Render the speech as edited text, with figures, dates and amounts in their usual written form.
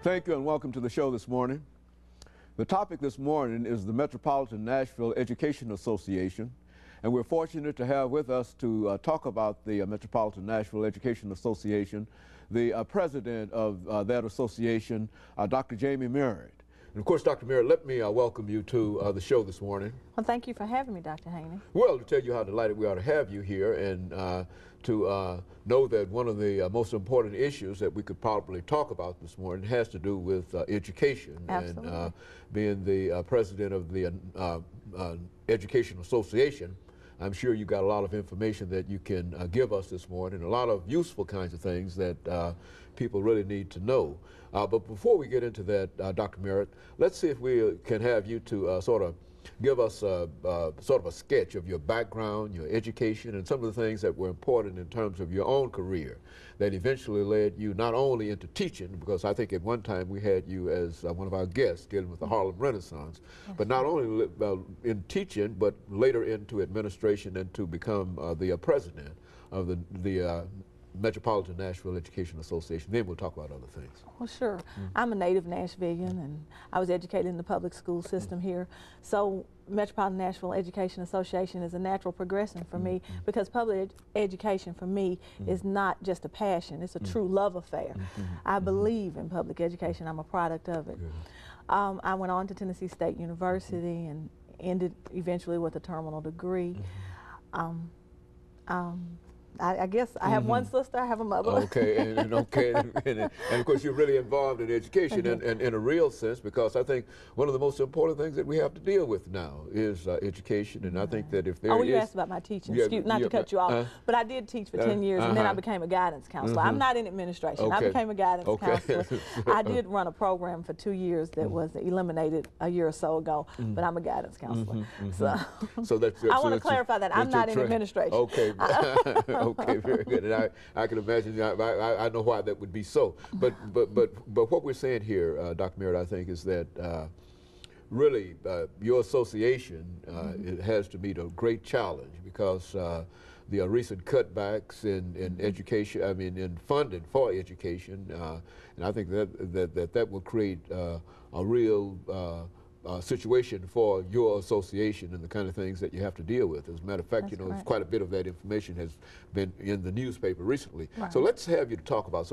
Thank you and welcome to the show this morning. The topic this morning is the Metropolitan Nashville Education Association, and we're fortunate to have with us to talk about the Metropolitan Nashville Education Association the president of that association, Dr. JMerritt. And of course, Dr. Merritt, let me welcome you to the show this morning. Well, thank you for having me, Dr. Haney. Well, to tell you how delighted we are to have you here, and to know that one of the most important issues that we could probably talk about this morning has to do with education. Absolutely. And being the president of the Education Association, I'm sure you got a lot of information that you can give us this morning, a lot of useful kinds of things that people really need to know. But before we get into that, Dr. Merritt, let's see if we can have you to sort of give us sort of a sketch of your background, your education, and some of the things that were important in terms of your own career that eventually led you not only into teaching, because I think at one time we had you as one of our guests dealing with the Harlem Renaissance, but not only in teaching, but later into administration and to become the president of the Metropolitan Nashville Education Association. Then we'll talk about other things. Well, sure. I'm a native Nashvilleian, and I was educated in the public school system here. So Metropolitan Nashville Education Association is a natural progression for me, because public education for me is not just a passion, it's a true love affair. I believe in public education. I'm a product of it. I went on to Tennessee State University and ended eventually with a terminal degree. I guess I have one sister, I have a mother. Okay, and of course you're really involved in education and in a real sense, because I think one of the most important things that we have to deal with now is education, and I think that if there is... Oh, you asked about my teaching, excuse, not to cut you off, but I did teach for 10 years, and then I became a guidance counselor. I'm not in administration, I became a guidance counselor. I did run a program for 2 years that was eliminated a year or so ago, but I'm a guidance counselor. So that's, I want to clarify that I'm not in administration. Okay. Okay, very good. And I can imagine, I know why that would be so. But what we're saying here, Dr. Merritt, I think, is that really your association it has to meet a great challenge, because the recent cutbacks in education, I mean, in funding for education, and I think that will create a real situation for your association and the kind of things that you have to deal with. As a matter of fact, you know, quite a bit of that information has been in the newspaper recently. So let's have you to talk about some of